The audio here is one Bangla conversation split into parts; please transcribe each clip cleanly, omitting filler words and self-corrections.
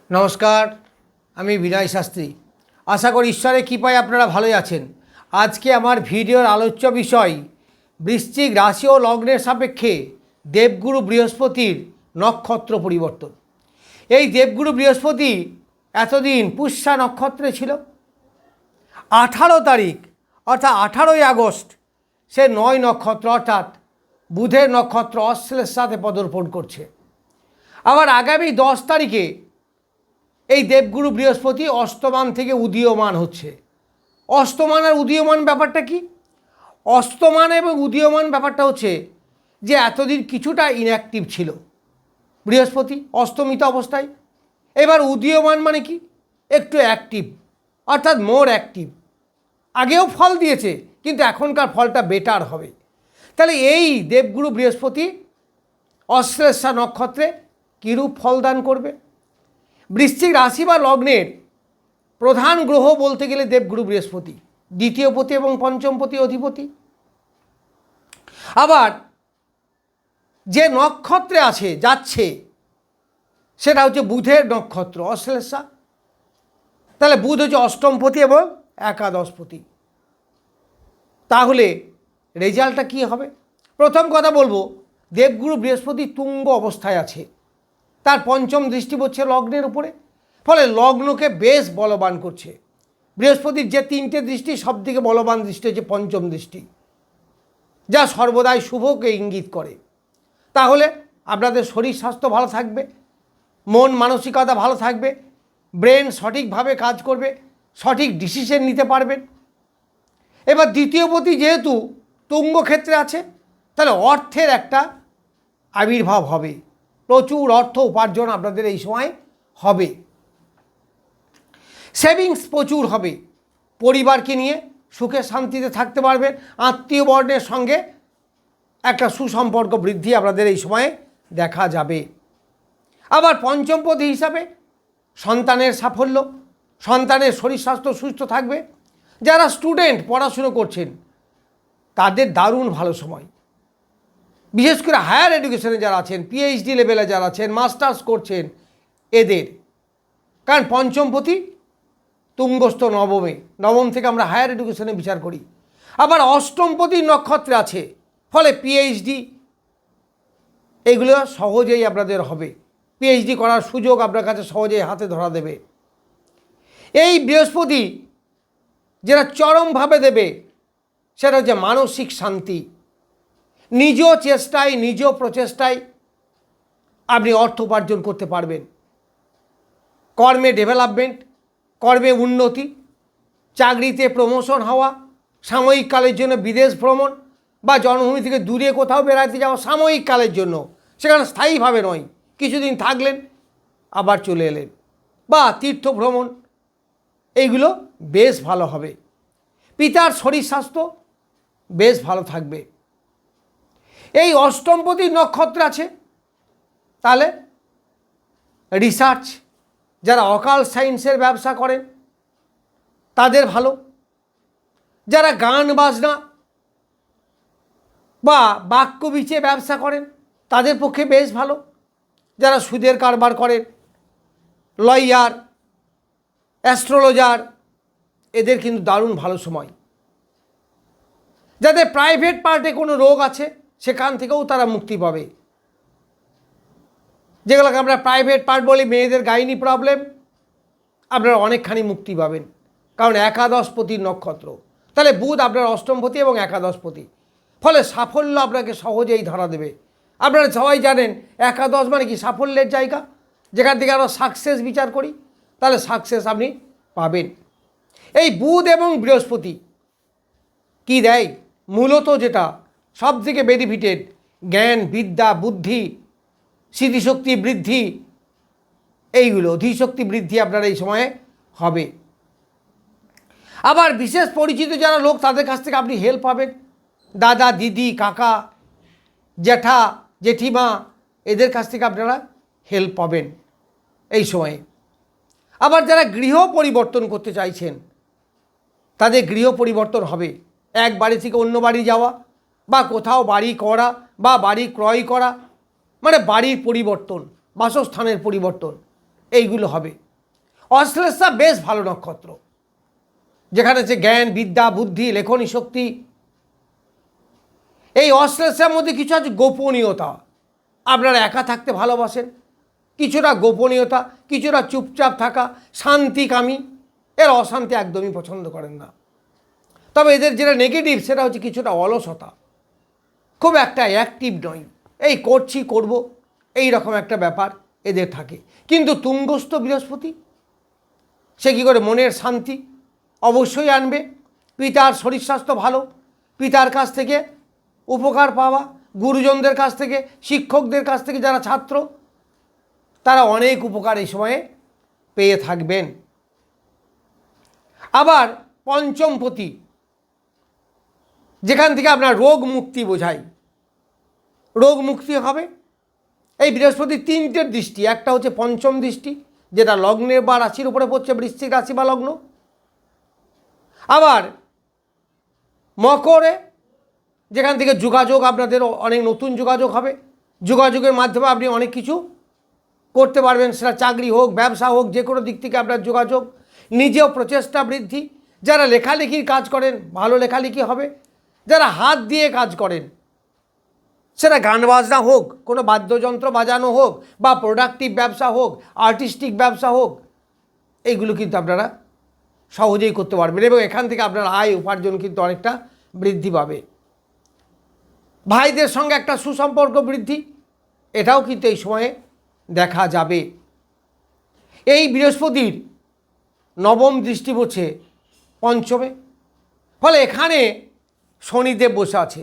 নমস্কার, আমি বিনয় শাস্ত্রী। আশা করি ঈশ্বরের কৃপায় আপনারা ভালোই আছেন। আজকে আমার ভিডিওর আলোচ্য বিষয় বৃশ্চিক রাশি ও লগ্নের সাপেক্ষে দেবগুরু বৃহস্পতির নক্ষত্র পরিবর্তন। এই দেবগুরু বৃহস্পতি এতদিন পুষ্যা নক্ষত্রে ছিল। 18 তারিখ অর্থাৎ 18ই আগস্ট সে 9 নক্ষত্র অর্থাৎ বুধের নক্ষত্র অশ্লেষার সাথে পদার্পণ করছে। আবার আগামী 10 তারিখে এই দেবগুরু বৃহস্পতি অস্তমান থেকে উদীয়মান হচ্ছে। অস্তমান আর উদীয়মান ব্যাপারটা কি? অস্তমান এবং উদীয়মান ব্যাপারটা হচ্ছে যে এতদিন কিছুটা ইনঅ্যাক্টিভ ছিল বৃহস্পতি অস্তমিত অবস্থায়, এবার উদীয়মান মানে কি? একটু অ্যাক্টিভ অর্থাৎ মোর অ্যাক্টিভ। আগেও ফল দিয়েছে কিন্তু এখনকার ফলটা বেটার হবে। তাহলে এই দেবগুরু বৃহস্পতি অশ্লেষা নক্ষত্রে কীরূপ ফল দান করবে? বৃশ্চিক রাশি বা লগ্নের প্রধান গ্রহ বলতে গেলে দেবগুরু বৃহস্পতি, দ্বিতীয় পতি এবং পঞ্চম পতি অধিপতি। আবার যে নক্ষত্রে আছে যাচ্ছে সেটা হচ্ছে বুধের নক্ষত্র অশ্লেষা। তাহলে বুধ হচ্ছে অষ্টমপতি এবং একাদশপতি। তাহলে রেজাল্টটা কী হবে? প্রথম কথা বলবো, দেবগুরু বৃহস্পতি তুঙ্গ অবস্থায় আছে, তার পঞ্চম দৃষ্টি পড়ছে লগ্নের উপরে, ফলে লগ্নকে বেশ বলবান করছে। বৃহস্পতির যে 3টে দৃষ্টি সবথেকে বলবান দৃষ্টি হচ্ছে পঞ্চম দৃষ্টি, যা সর্বদাই শুভকে ইঙ্গিত করে। তাহলে আপনাদের শরীর স্বাস্থ্য ভালো থাকবে, মন মানসিকতা ভালো থাকবে, ব্রেন সঠিকভাবে কাজ করবে, সঠিক ডিসিশন নিতে পারবেন। এবার দ্বিতীয় পতি যেহেতু তুঙ্গ ক্ষেত্রে আছে, তাহলে অর্থের একটা আবির্ভাব হবে, প্রচুর অর্থ উপার্জন আপনাদের এই সময় হবে, সেভিংস প্রচুর হবে, পরিবারকে নিয়ে সুখে শান্তিতে থাকতে পারবেন, আত্মীয় বর্ণের সঙ্গে একটা সুসম্পর্ক বৃদ্ধি আপনাদের এই সময়ে দেখা যাবে। আবার পঞ্চমপতি হিসাবে সন্তানের সাফল্য, সন্তানের শরীর স্বাস্থ্য সুস্থ থাকবে। যারা স্টুডেন্ট পড়াশুনো করছেন তাদের দারুণ ভালো সময়, বিশেষ করে হায়ার এডুকেশনে যারা আছেন, পিএইচডি লেভেলে যারা আছেন, মাস্টার্স করছেন এদের, কারণ পঞ্চমপতি তুঙ্গস্থ নবমে, নবম থেকে আমরা হায়ার এডুকেশনে বিচার করি। আবার অষ্টমপতি নক্ষত্রে আছে, ফলে পিএইচডি এগুলো সহজেই আপনাদের হবে, পিএইচডি করার সুযোগ আপনার কাছে সহজেই হাতে ধরা দেবে। এই বৃহস্পতি যেটা চরমভাবে দেবে সেটা হচ্ছে মানসিক শান্তি। নিজ চেষ্টায়, নিজ প্রচেষ্টায় আপনি অর্থ উপার্জন করতে পারবেন। কর্মে ডেভেলপমেন্ট, কর্মে উন্নতি, চাকরিতে প্রমোশন হওয়া, সাময়িক কালের জন্য বিদেশ ভ্রমণ বা জন্মভূমি থেকে দূরে কোথাও বেড়াতে যাওয়া সাময়িক কালের জন্য, সেখানে স্থায়ীভাবে নয়, কিছুদিন থাকলেন আবার চলে এলেন, বা তীর্থ ভ্রমণ, এইগুলো বেশ ভালো হবে। পিতার শরীর স্বাস্থ্য বেশ ভালো থাকবে। এই অষ্টমপতি নক্ষত্র আছে, তাহলে রিসার্চ, যারা অকাল সায়েন্সের ব্যবসা করেন তাদের ভালো, যারা গান বাজনা বা বাক্যবিচে ব্যবসা করেন তাদের পক্ষে বেশ ভালো, যারা সুদের কারবার করেন, লয়ার, অ্যাস্ট্রোলজার, এদের কিন্তু দারুণ ভালো সময়। যাদের প্রাইভেট পার্টে কোনো রোগ আছে সেখান থেকেও তারা মুক্তি পাবে, যেগুলোকে আমরা প্রাইভেট পার্ট বলি, মেয়েদের গাইনি প্রবলেম, আপনারা অনেকখানি মুক্তি পাবেন, কারণ একাদশপতির নক্ষত্র। তাহলে বুধ আপনার অষ্টমপতি এবং একাদশপতি, ফলে সাফল্য আপনাকে সহজেই ধরা দেবে। আপনারা সবাই জানেন একাদশ মানে কি? সাফল্যের জায়গা, যেখান থেকে আমরা সাকসেস বিচার করি, তাহলে সাকসেস আপনি পাবেন। এই বুধ এবং বৃহস্পতি কি দেয়? মূলত যেটা সবথেকে বেনিফিটেড, জ্ঞান, বিদ্যা, বুদ্ধি, স্মৃতিশক্তি বৃদ্ধি, এইগুলো ধীশক্তি বৃদ্ধি আপনার এই সময়ে হবে। আবার বিশেষ পরিচিত যারা লোক তাদের কাছ থেকে আপনি হেল্প পাবেন, দাদা, দিদি, কাকা, জ্যাঠা, জেঠিমা, এদের কাছ থেকে আপনারা হেল্প পাবেন এই সময়ে। আবার যারা গৃহ পরিবর্তন করতে চাইছেন তাদের গৃহ পরিবর্তন হবে, এক বাড়ি থেকে অন্য বাড়ি যাওয়া বা কোথাও বাড়ি করা বা বাড়ি ক্রয় করা, মানে বাড়ির পরিবর্তন, বাসস্থানের পরিবর্তন, এইগুলো হবে। অশ্লেষা বেশ ভালো নক্ষত্র, যেখানে যে জ্ঞান, বিদ্যা, বুদ্ধি, লেখনী শক্তি। এই অশ্লেষার মধ্যে কিছু আছে গোপনীয়তা। আপনারা একা থাকতে ভালোবাসেন, কিছুটা গোপনীয়তা, কিছুটা চুপচাপ থাকা, শান্তিকামী। এর অশান্তি একদমই পছন্দ করেন না। তবে এদের যেটা নেগেটিভ সেটা হচ্ছে কিছুটা অলসতা, খুব একটা অ্যাক্টিভ নয়, এই করছি করব এই রকম একটা ব্যাপার এদের থাকে। কিন্তু তুঙ্গস্থ বৃহস্পতি সে কী করে মনের শান্তি অবশ্যই আনবে। পিতার শরীর স্বাস্থ্য ভালো, পিতার কাছ থেকে উপকার পাওয়া, গুরুজনদের কাছ থেকে, শিক্ষকদের কাছ থেকে যারা ছাত্র, তারা অনেক উপকার এই সময়ে পেয়ে থাকবেন। আবার পঞ্চমপতি, যেখান থেকে আপনার রোগ মুক্তি বোঝায়, রোগ মুক্তি হবে। এই বৃহস্পতির তিনটের দৃষ্টি, একটা হচ্ছে পঞ্চম দৃষ্টি, যেটা লগ্নের বা রাশির উপরে পড়ছে, বৃশ্চিক রাশি বা লগ্ন। আবার মকরে, যেখান থেকে যোগাযোগ, আপনাদের অনেক নতুন যোগাযোগ হবে, যোগাযোগের মাধ্যমে আপনি অনেক কিছু করতে পারবেন, সেটা চাকরি হোক, ব্যবসা হোক, যে কোনো দিক থেকে আপনার যোগাযোগ। নিজেও প্রচেষ্টা বৃদ্ধি। যারা লেখালেখির কাজ করেন ভালো লেখালেখি হবে। যারা হাত দিয়ে কাজ করেন, সেটা গান বাজনা হোক, কোনো বাদ্যযন্ত্র বাজানো হোক, বা প্রোডাক্টিভ ব্যবসা হোক, আর্টিস্টিক ব্যবসা হোক, এইগুলো কিন্তু আপনারা সহজেই করতে পারবেন এবং এখান থেকে আপনার আয় উপার্জন কিন্তু অনেকটা বৃদ্ধি পাবে। ভাইদের সঙ্গে একটা সুসম্পর্ক বৃদ্ধি, এটাও কিন্তু এই সময়ে দেখা যাবে। এই বৃহস্পতির নবম দৃষ্টি পড়ছে পঞ্চমে, ফলে এখানে শনিদেব বসে আছে।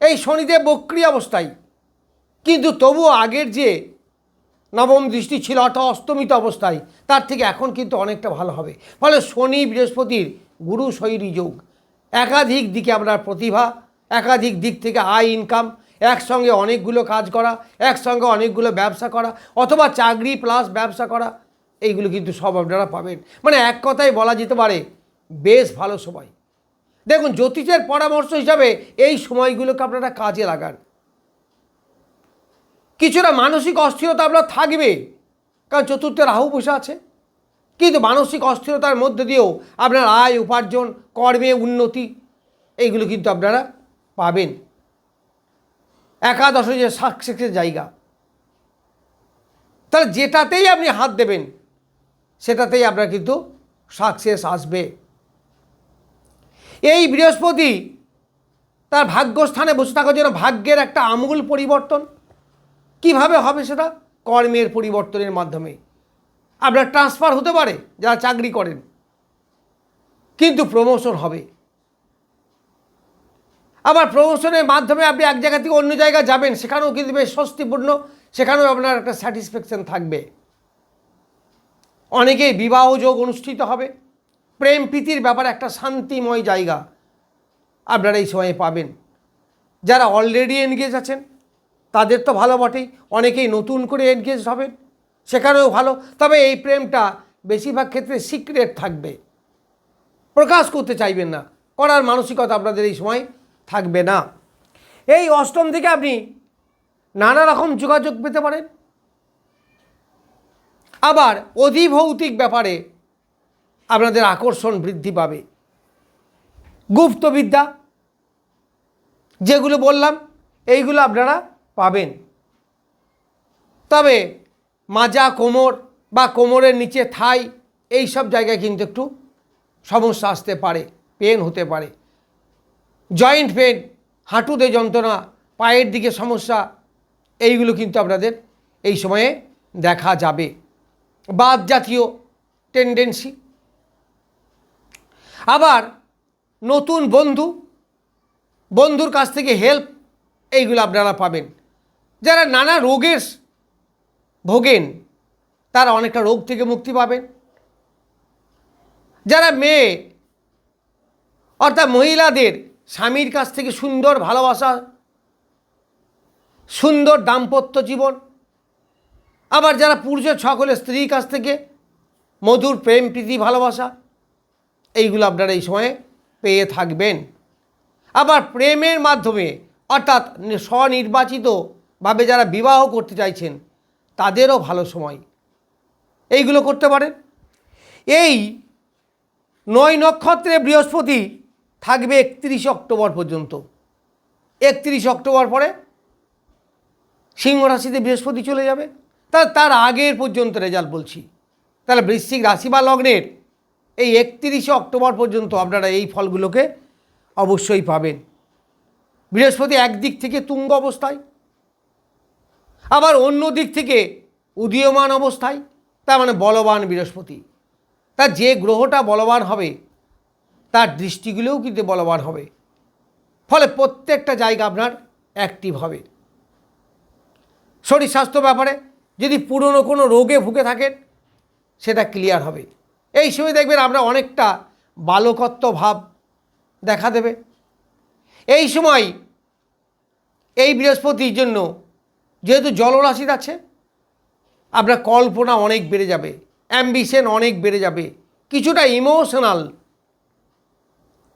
এই শনিদেব বক্রী অবস্থায়, কিন্তু তবুও আগের যে নবম দৃষ্টি ছিল অর্থাৎ অস্তমিত অবস্থায়, তার থেকে এখন কিন্তু অনেকটা ভালো হবে। ফলে শনি বৃহস্পতির গুরু শৈরী যোগ, একাধিক দিকে আপনার প্রতিভা, একাধিক দিক থেকে আয় ইনকাম, একসঙ্গে অনেকগুলো কাজ করা, একসঙ্গে অনেকগুলো ব্যবসা করা, অথবা চাকরি প্লাস ব্যবসা করা, এইগুলো কিন্তু সব আপনারা পাবেন। মানে এক কথায় বলা যেতে পারে বেশ ভালো সময়। দেখুন, জ্যোতিষের পরামর্শ হিসাবে এই সময়গুলোকে আপনারা কাজে লাগান। কিছুটা মানসিক অস্থিরতা আপনার থাকবে, কারণ চতুর্থে রাহু বসে আছে, কিন্তু মানসিক অস্থিরতার মধ্যে দিয়েও আপনার আয় উপার্জন, কর্মে উন্নতি, এইগুলো কিন্তু আপনারা পাবেন। একাদশে যে সাকসেসের জায়গা, তাহলে যেটাতেই আপনি হাত দেবেন সেটাতেই আপনার কিন্তু সাকসেস আসবে। এই বৃহস্পতি তার ভাগ্যস্থানে বসে থাকার জন্য ভাগ্যের একটা আমূল পরিবর্তন। কিভাবে হবে সেটা? কর্মের পরিবর্তনের মাধ্যমে। আপনার ট্রান্সফার হতে পারে যারা চাকরি করেন, কিন্তু প্রমোশন হবে। আবার প্রমোশনের মাধ্যমে আপনি এক জায়গা থেকে অন্য জায়গায় যাবেন, সেখানেও কিন্তু বেশ স্বস্তিপূর্ণ, সেখানেও আপনার একটা স্যাটিসফ্যাকশন থাকবে। অনেকেই বিবাহ যোগ অনুষ্ঠিত হবে, প্রেম প্রীতির ব্যাপারে একটা শান্তিময় জায়গা আপনারা এই সময়ে পাবেন। যারা অলরেডি এনগেজ আছেন তাদের তো ভালো বটেই, অনেকেই নতুন করে এনগেজ হবেন, সেখানেও ভালো। তবে এই প্রেমটা বেশিরভাগ ক্ষেত্রে সিক্রেট থাকবে, প্রকাশ করতে চাইবেন না, করার মানসিকতা আপনাদের এই সময় থাকবে না। এই অষ্টম থেকে আপনি নানা রকম যোগাযোগ পেতে পারেন। আবার অধিভৌতিক ব্যাপারে আপনাদের আকর্ষণ বৃদ্ধি পাবে। গুপ্তবিদ্যা যেগুলো বললাম এইগুলো আপনারা পাবেন। তবে মাজা, কোমর বা কোমরের নিচে থাই, এই সব জায়গায় কিন্তু একটু সমস্যা আসতে পারে, পেন হতে পারে। জয়েন্ট পেন, হাঁটুতে যন্ত্রণা, পায়ের দিকে সমস্যা, এইগুলো কিন্তু আপনাদের এই সময়ে দেখা যাবে। বাত জাতীয় টেন্ডেন্সি। আবার নতুন বন্ধুর কাছ থেকে হেল্প, এইগুলো আপনারা পাবেন। যারা নানা রোগের ভোগেন তারা অনেকটা রোগ থেকে মুক্তি পাবেন। যারা মেয়ে অর্থাৎ মহিলাদের স্বামীর কাছ থেকে সুন্দর ভালোবাসা, সুন্দর দাম্পত্য জীবন, আবার যারা পুরুষের সকলের স্ত্রীর কাছ থেকে মধুর প্রেম প্রীতি ভালোবাসা, এইগুলো আপনারা এই সময়ে পেয়ে থাকবেন। আবার প্রেমের মাধ্যমে অর্থাৎ স্বনির্বাচিতভাবে যারা বিবাহ করতে চাইছেন তাদেরও ভালো সময়। এইগুলো করতে পারেন। এই 9 নক্ষত্রে বৃহস্পতি থাকবে 31 অক্টোবর পর্যন্ত। 31 অক্টোবর পরে সিংহ রাশিতে বৃহস্পতি চলে যাবে। তার আগের পর্যন্ত রেজাল্ট বলছি। তাহলে বৃশ্চিক রাশি বা লগ্নের এই 31 অক্টোবর পর্যন্ত আপনারা এই ফলগুলোকে অবশ্যই পাবেন। বৃহস্পতি একদিক থেকে তুঙ্গ অবস্থায়, আবার অন্য দিক থেকে উদীয়মান অবস্থায়, তার মানে বলবান বৃহস্পতি। তার যে গ্রহটা বলবান হবে তার দৃষ্টিগুলোও কিন্তু বলবান হবে, ফলে প্রত্যেকটা জায়গা আপনার অ্যাক্টিভ হবে। শরীর স্বাস্থ্য ব্যাপারে যদি পুরনো কোনো রোগে ভুগে থাকেন সেটা ক্লিয়ার হবে। এই সময় দেখবেন আমরা অনেকটা বালকত্ব ভাব দেখা দেবে। এই সময় এই বৃহস্পতির জন্য যেহেতু জলরাশি আছে, আপনার কল্পনা অনেক বেড়ে যাবে, অ্যাম্বিশন অনেক বেড়ে যাবে, কিছুটা ইমোশনাল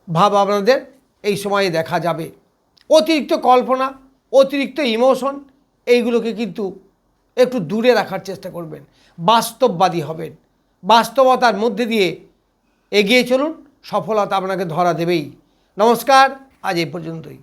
ভাব আপনাদের এই সময়ে দেখা যাবে। অতিরিক্ত কল্পনা, অতিরিক্ত ইমোশন এইগুলোকে কিন্তু একটু দূরে রাখার চেষ্টা করবেন। বাস্তববাদী হবেন, বাস্তবতার মধ্যে দিয়ে এগিয়ে চলুন, সফলতা আপনাকে ধরা দেবেই। নমস্কার, আজ এই পর্যন্তই।